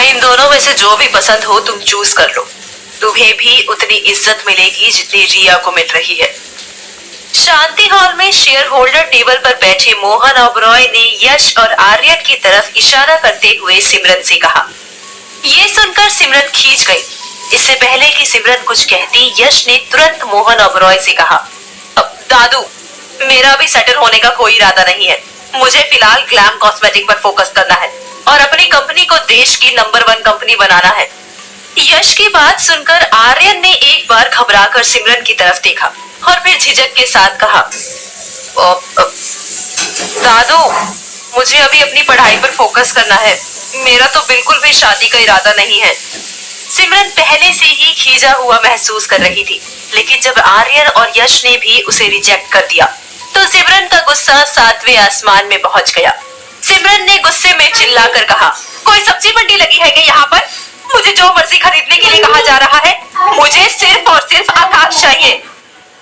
इन दोनों में से जो भी पसंद हो तुम चूज कर लो। तुम्हें भी उतनी इज्जत मिलेगी जितनी रिया को मिल रही है। शांति हॉल में शेयर होल्डर टेबल पर बैठे मोहन ओबरॉय ने यश और आर्यन की तरफ इशारा करते हुए सिमरन से कहा। ये सुनकर सिमरन खींच गई। इससे पहले कि सिमरन कुछ कहती, यश ने तुरंत मोहन ओबरॉय से कहा, दादू, मेरा भी सेटल होने का कोई इरादा नहीं है। मुझे फिलहाल ग्लैम कॉस्मेटिक पर फोकस करना है और अपनी कंपनी को देश की नंबर 1 कंपनी बनाना है। यश की बात सुनकर आर्यन ने एक बार घबराकर सिमरन की तरफ देखा और फिर झिझक के साथ कहा, दादू, मुझे अभी अपनी पढ़ाई पर फोकस करना है। मेरा तो बिल्कुल भी शादी का इरादा नहीं है। सिमरन पहले से ही खींचा हुआ महसूस कर रही थी, लेकिन जब आर्यन और यश ने भी उसे रिजेक्ट कर दिया तो सिमरन का गुस्सा 7वें आसमान में पहुंच गया। सिमरन ने गुस्से में चिल्लाकर कहा, कोई सब्जी मंडी लगी है क्या यहाँ पर? मुझे जो मर्जी खरीदने के लिए कहा जा रहा है। मुझे सिर्फ और सिर्फ आकाश चाहिए।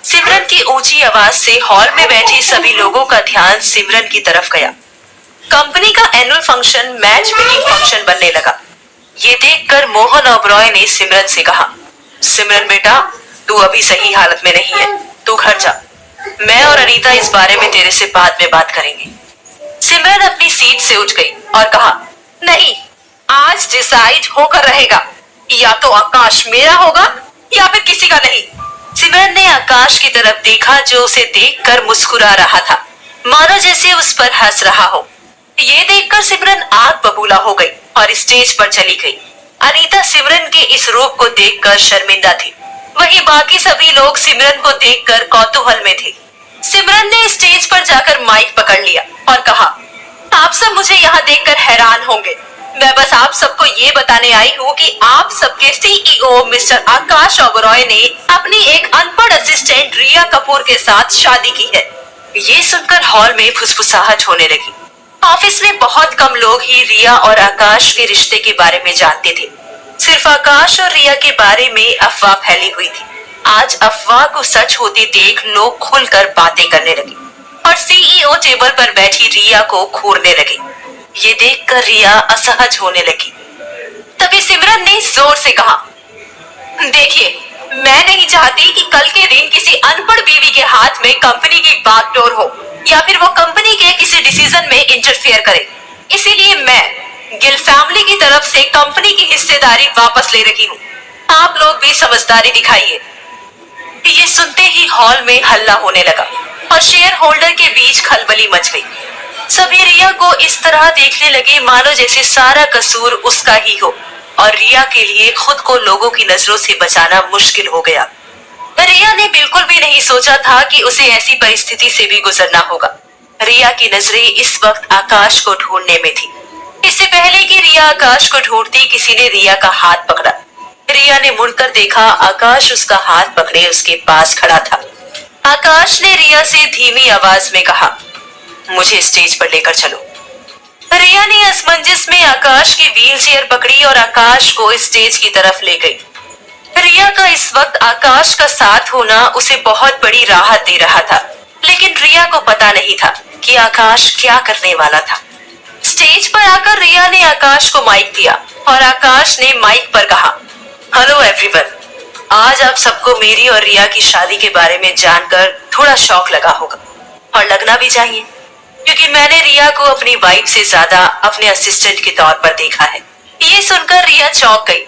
सिमरन की ऊंची आवाज से हॉल में बैठे सभी लोगों का ध्यान सिमरन की तरफ गया। कंपनी का annual function match making function बनने लगा। ये देखकर मोहन ओबरॉय ने सिमरन से कहा, सिमरन बेटा, तू अभी सही हालत में नहीं है, तू घर जा। मैं और अनीता इस बारे में तेरे से बाद में बात करेंगे। सिमरन अपनी सीट से उठ गई और कहा, नहीं, आज डिसाइड होकर रहेगा। या तो आकाश मेरा होगा या फिर किसी का नहीं। सिमरन ने आकाश की तरफ देखा जो उसे देखकर मुस्कुरा रहा था, मानो जैसे उस पर हंस रहा हो। ये देखकर सिमरन आग बबूला हो गई और स्टेज पर चली गई। अनीता सिमरन के इस रूप को देखकर शर्मिंदा थी। वहीं बाकी सभी लोग सिमरन को देखकर कौतूहल में थे। सिमरन ने स्टेज पर जाकर माइक पकड़ लिया और कहा, आप सब मुझे यहाँ देखकर हैरान होंगे। मैं बस आप सबको ये बताने आई हूँ कि आप सबके सीईओ मिस्टर आकाश ओबरॉय ने अपनी एक अनपढ़ असिस्टेंट रिया कपूर के साथ शादी की है। ये सुनकर हॉल में फुसफुसाहट होने लगी। ऑफिस में बहुत कम लोग ही रिया और आकाश के रिश्ते के बारे में जानते थे। सिर्फ आकाश और रिया के बारे में अफवाह फैली हुई थी। आज अफवाह को सच होते देख लोग खुलकर बातें करने लगे और सीईओ टेबल पर बैठी रिया को घूरने लगे। ये देखकर रिया असहज होने लगी। तभी सिमरन ने जोर से कहा, देखिए, मैं नहीं चाहती कि कल के दिन किसी अनपढ़ बीवी के हाथ में कंपनी की बागडोर हो या फिर वो कंपनी के किसी डिसीजन में इंटरफेयर करे। इसीलिए मैं गिल फैमिली की तरफ से कंपनी की हिस्सेदारी वापस ले रही हूँ। आप लोग भी समझदारी दिखाइए। ये सुनते ही हॉल में हल्ला होने लगा और शेयर होल्डर के बीच खलबली मच गई। सभी रिया को इस तरह देखने लगे मानो जैसे सारा कसूर उसका ही हो और रिया के लिए खुद को लोगों की नजरों से बचाना मुश्किल हो गया। रिया ने बिल्कुल भी नहीं सोचा था कि उसे ऐसी परिस्थिति से भी गुजरना होगा। रिया की नजरें इस वक्त आकाश को ढूंढने में थी। इससे पहले कि रिया आकाश को ढूंढती, किसी ने रिया का हाथ पकड़ा। रिया ने मुड़कर देखा, आकाश उसका हाथ पकड़े उसके पास खड़ा था। आकाश ने रिया से धीमी आवाज में कहा, मुझे स्टेज पर लेकर चलो। रिया ने असमंजस में आकाश की व्हीलचेयर पकड़ी और आकाश को स्टेज की तरफ ले गई। रिया का इस वक्त आकाश का साथ होना उसे बहुत बड़ी राहत दे रहा था, लेकिन रिया को पता नहीं था कि आकाश क्या करने वाला था। स्टेज पर आकर रिया ने आकाश को माइक दिया और आकाश ने माइक पर कहा, हेलो एवरीवन, आज आप सबको मेरी और रिया की शादी के बारे में जानकर थोड़ा शौक लगा होगा और लगना भी चाहिए, क्योंकि मैंने रिया को अपनी वाइफ से ज्यादा अपने असिस्टेंट के तौर पर देखा है। ये सुनकर रिया चौंक गई।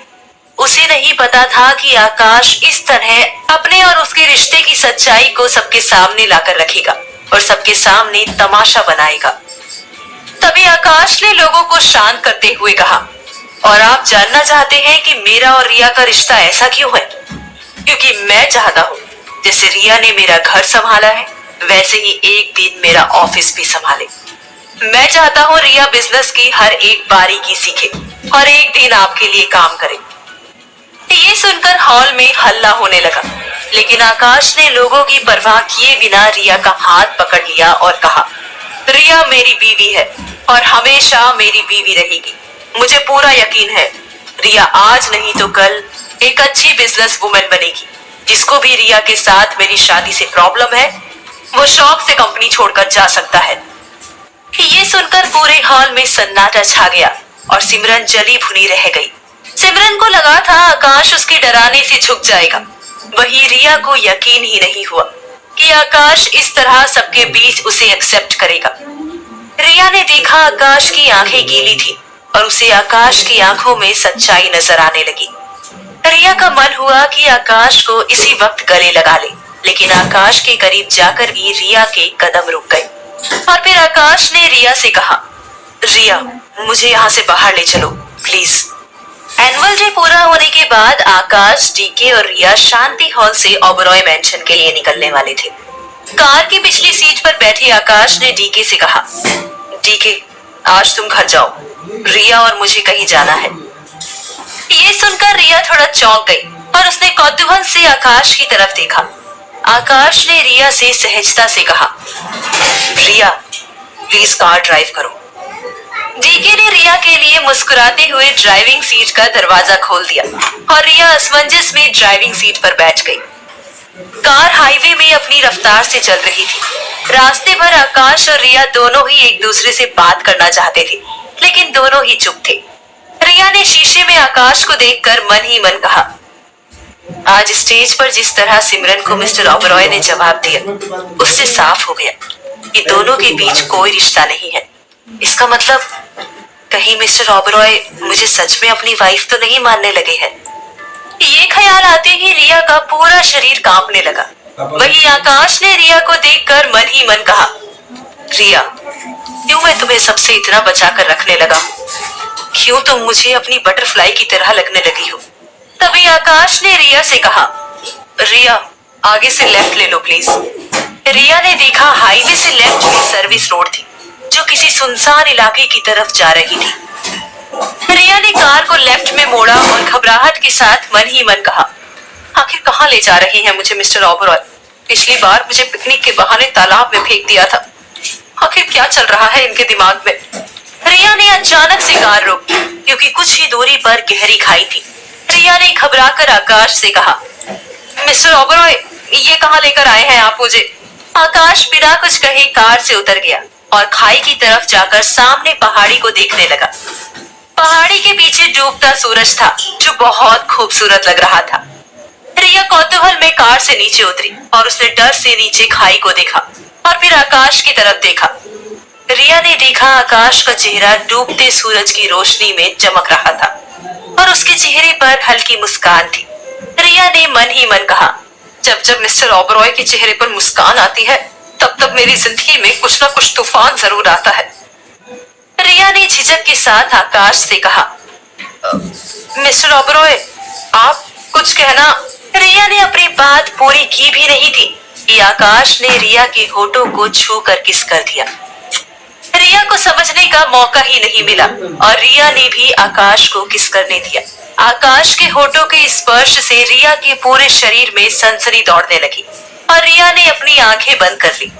उसे नहीं पता था कि आकाश इस तरह अपने और उसके रिश्ते की सच्चाई को सबके सामने लाकर रखेगा और सबके सामने तमाशा बनाएगा। तभी आकाश ने लोगों को शांत करते हुए कहा, और आप जानना चाहते हैं कि मेरा और रिया का रिश्ता ऐसा क्यों है? क्योंकि मैं चाहता हूँ जैसे रिया ने मेरा घर संभाला है, वैसे ही एक दिन मेरा ऑफिस भी संभाले। मैं चाहता हूँ रिया बिजनेस की हर एक बारीकी सीखे और एक दिन आपके लिए काम करे। ये सुनकर हॉल में हल्ला होने लगा, लेकिन आकाश ने लोगों की परवाह किए बिना रिया का हाथ पकड़ लिया और कहा, रिया मेरी बीवी है और हमेशा मेरी बीवी रहेगी। मुझे पूरा यकीन है रिया आज नहीं तो कल एक अच्छी बिजनेस वुमेन बनेगी। जिसको भी रिया के साथ मेरी शादी से प्रॉब्लम है, वो शौक से कंपनी छोड़कर जा सकता है। ये सुनकर पूरे हॉल में सन्नाटा छा गया और सिमरन जली भुनी रह गई। सिमरन को लगा था आकाश उसके डराने से झुक जाएगा। वही रिया को यकीन ही नहीं हुआ कि आकाश इस तरह सबके बीच उसे एक्सेप्ट करेगा। रिया ने देखा आकाश की आंखें गीली थी और उसे आकाश की आंखों में सच्चाई नजर आने लगी। रिया का मन हुआ कि आकाश को इसी वक्त गले लगा ले, लेकिन आकाश के करीब जाकर भी रिया के कदम रुक गए और फिर आकाश ने रिया से कहा, रिया मुझे यहाँ से बाहर ले चलो प्लीज। एनुअल डे पूरा होने के बाद आकाश, डीके और रिया शांति हॉल से ओबरॉय मैंशन के लिए निकलने वाले थे। कार की पिछली सीट पर बैठे आकाश ने डीके से कहा, डीके आज तुम घर जाओ, रिया और मुझे कहीं जाना है। ये सुनकर रिया थोड़ा चौंक गई और उसने कौतूहल से आकाश की तरफ देखा। आकाश ने रिया से सहजता से कहा, रिया प्लीज कार ड्राइव करो। डीके ने रिया के लिए मुस्कुराते हुए ड्राइविंग सीट का दरवाजा खोल दिया और रिया असमंजस में ड्राइविंग सीट पर बैठ गई। कार हाईवे में अपनी रफ्तार से चल रही थी। रास्ते भर आकाश और रिया दोनों ही एक दूसरे से बात करना चाहते थे, लेकिन दोनों ही चुप थे। रिया ने शीशे में आकाश को देखकर मन ही मन कहा, आज स्टेज पर जिस तरह सिमरन को मिस्टर ओबरॉय ने जवाब दिया, उससे साफ हो गया कि दोनों के बीच कोई रिश्ता नहीं है। इसका मतलब कहीं मिस्टर ओबरॉय मुझे सच में अपनी वाइफ तो नहीं मानने लगे हैं। ये ख्याल आते ही रिया का पूरा शरीर कांपने लगा। वही आकाश ने रिया को देखकर मन ही मन कहा, रिया क्यों मैं तुम्हें सबसे इतना बचा कर रखने लगा, क्यों तुम मुझे अपनी बटरफ्लाई की तरह लगने लगी हो। तभी आकाश ने रिया से कहा, रिया आगे से लेफ्ट ले लो प्लीज। रिया ने देखा हाईवे से लेफ्ट में सर्विस रोड थी जो किसी सुनसान इलाके की तरफ जा रही थी। रिया ने कार को लेफ्ट में मोड़ा और घबराहट के साथ मन ही मन कहा, आखिर कहाँ ले जा रही हैं मुझे मिस्टर ओबरॉय। पिछली बार मुझे पिकनिक के बहाने तालाब में फेंक दिया था, आखिर क्या चल रहा है इनके दिमाग में। रिया ने अचानक से कार रोकी क्योंकि कुछ ही दूरी पर गहरी खाई थी। रिया ने घबराकर आकाश से कहा, मिस्टर ओबरॉय ये कहाँ लेकर आए हैं आप मुझे। आकाश बिना कुछ कहे कार से उतर गया और खाई की तरफ जाकर सामने पहाड़ी को देखने लगा। पहाड़ी के पीछे डूबता सूरज था जो बहुत खूबसूरत लग रहा था। रिया कौतूहल में कार से नीचे उतरी और उसने डर से नीचे खाई को देखा और फिर आकाश की तरफ देखा। रिया ने देखा आकाश का चेहरा डूबते सूरज की रोशनी में चमक रहा था और उसके चेहरे पर हल्की मुस्कान थी। रिया ने मन ही मन कहा, जब जब मिस्टर ओबरॉय के चेहरे पर मुस्कान आती है तब तब मेरी जिंदगी में कुछ ना कुछ तूफान जरूर आता है। रिया ने झिझक के साथ आकाश से कहा, मिस्टर ओबरॉय आप कुछ कहना। रिया ने अपनी बात पूरी की भी नहीं थी कि आकाश ने रिया के होठों को छू कर किस कर दिया। रिया को समझने का मौका ही नहीं मिला और रिया ने भी आकाश को किस करने दिया। आकाश के होठों के स्पर्श से रिया के पूरे शरीर में सनसनी दौड़ने लगी और रिया ने अपनी आंखें बंद कर ली।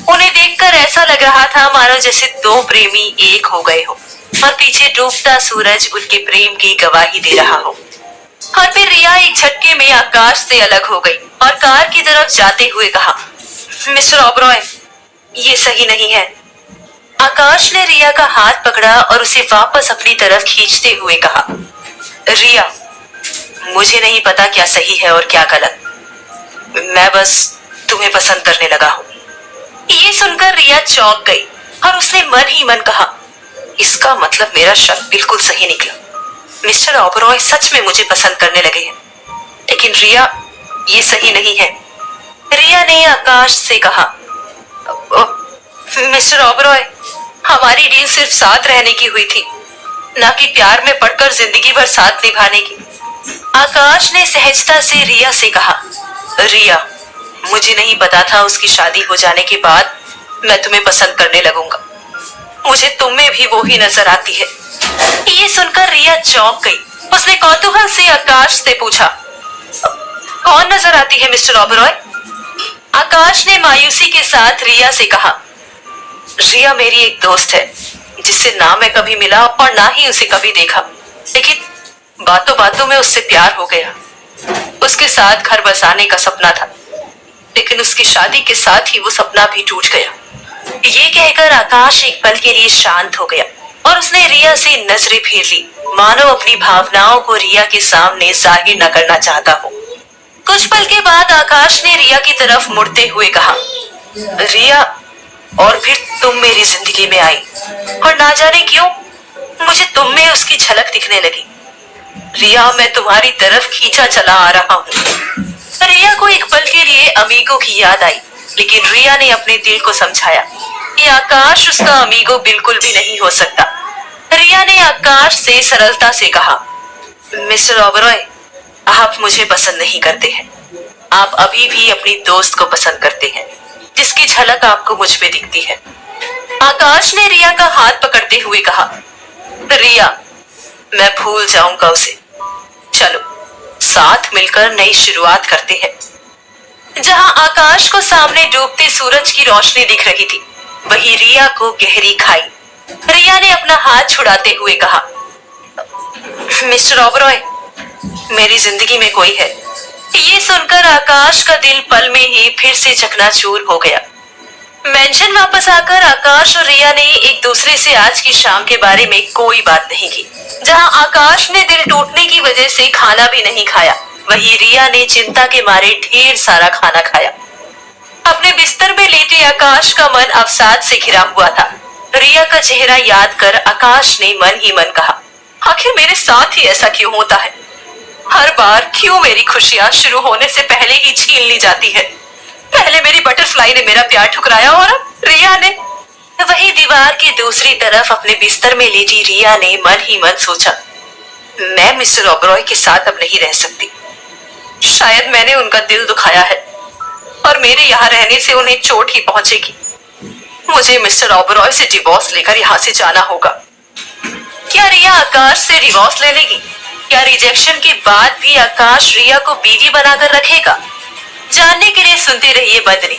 उन्हें देखकर ऐसा लग रहा था मानो जैसे दो प्रेमी एक हो गए हो और पीछे डूबता सूरज उनके प्रेम की गवाही दे रहा हो। और फिर रिया एक झटके में आकाश से अलग हो गई और कार की तरफ जाते हुए कहा, मिस्टर ओबरॉय ये सही नहीं है। आकाश ने रिया का हाथ पकड़ा और उसे वापस अपनी तरफ खींचते हुए कहा, रिया मुझे नहीं पता क्या सही है और क्या गलत, मैं बस तुम्हें पसंद करने लगा हूँ। ये सुनकर रिया चौंक गई और उसने मन ही मन कहा, इसका मतलब मेरा शक बिल्कुल सही निकला, मिस्टर ओबरॉय सच में मुझे पसंद करने लगे हैं। लेकिन रिया ये सही नहीं है। रिया ने आकाश से कहा, मिस्टर ओबरॉय हमारी डील सिर्फ साथ रहने की हुई थी, ना कि प्यार में पड़कर जिंदगी भर साथ निभाने की। आकाश ने सहजता से रिया से कहा, रिया मुझे नहीं पता था उसकी शादी हो जाने के बाद मैं तुम्हें पसंद करने लगूंगा, मुझे तुम में भी वो ही नजर आती है। ये सुनकर रिया चौंक गई। उसने कौतूहल से आकाश से पूछा, कौन नजर आती है मिस्टर ओबरॉय। आकाश ने मायूसी के साथ रिया से कहा, रिया मेरी एक दोस्त है जिससे ना मैं कभी मिला और ना ही उसे कभी देखा, लेकिन बातों बातों में उससे प्यार हो गया। उसके साथ घर बसाने का सपना था, लेकिन उसकी शादी के साथ ही वो सपना भी टूट गया। ये कहकर आकाश एक पल के लिए शांत हो गया और उसने रिया से नजरें फेर ली, मानो अपनी भावनाओं को रिया के सामने जाहिर न करना चाहता हो। कुछ पल के बाद आकाश ने रिया की तरफ मुड़ते हुए कहा, रिया, और फिर तुम मेरी जिंदगी में आई और ना जाने क्यों मुझे तुम में उसकी झलक दिखने लगी। रिया, मैं तुम्हारी तरफ खींचा चला आ रहा हूँ। रिया को एक पल के लिए अमीगो की याद आई, लेकिन रिया ने अपने दिल को समझाया कि आकाश उसका अमीगो बिल्कुल भी नहीं हो सकता। रिया ने आकाश से सरलता से कहा, मिस्टर ओबरॉय, आप मुझे पसंद नहीं करते हैं। आप अभी भी अपनी दोस्त को पसंद करते हैं, जिसकी झलक आपको मुझ पे दिखती है। आकाश ने रिया का हाथ पकड़ते हुए कहा, रिया, मैं भूल जाऊंगा उसे। चलो साथ मिलकर नई शुरुआत करते हैं। जहां आकाश को सामने डूबते सूरज की रोशनी दिख रही थी, वहीं रिया को गहरी खाई। रिया ने अपना हाथ छुड़ाते हुए कहा, मिस्टर ओबरॉय, मेरी जिंदगी में कोई है। ये सुनकर आकाश का दिल पल में ही फिर से चकनाचूर हो गया। मेंशन वापस आकर आकाश और रिया ने एक दूसरे से आज की शाम के बारे में कोई बात नहीं की। जहां आकाश ने दिल टूटने की वजह से खाना भी नहीं खाया, वहीं रिया ने चिंता के मारे ढेर सारा खाना खाया। अपने बिस्तर में लेटे आकाश का मन अवसाद से घिरा हुआ था। रिया का चेहरा याद कर आकाश ने मन ही मन कहा, आखिर मेरे साथ ही ऐसा क्यों होता है? हर बार क्यों मेरी खुशियां शुरू होने से पहले ही छीन ली जाती है? पहले मेरी बटरफ्लाई ने मेरा प्यार ठुकराया और अब रिया ने। वही दीवार की दूसरी तरफ अपने बिस्तर में लेटी रिया ने मन ही मन सोचा, मैं मिस्टर ओबरॉय के साथ अब नहीं रह सकती। शायद मैंने उनका दिल दुखाया है और मेरे यहाँ रहने से उन्हें चोट ही पहुंचेगी। मुझे मिस्टर ओबरॉय से डिवोर्स लेकर यहाँ से जाना होगा। क्या रिया आकाश से डिवोर्स ले लेगी? क्या रिजेक्शन के बाद भी आकाश रिया को बीवी बनाकर रखेगा? जानने के लिए सुनते रहिए बदरी।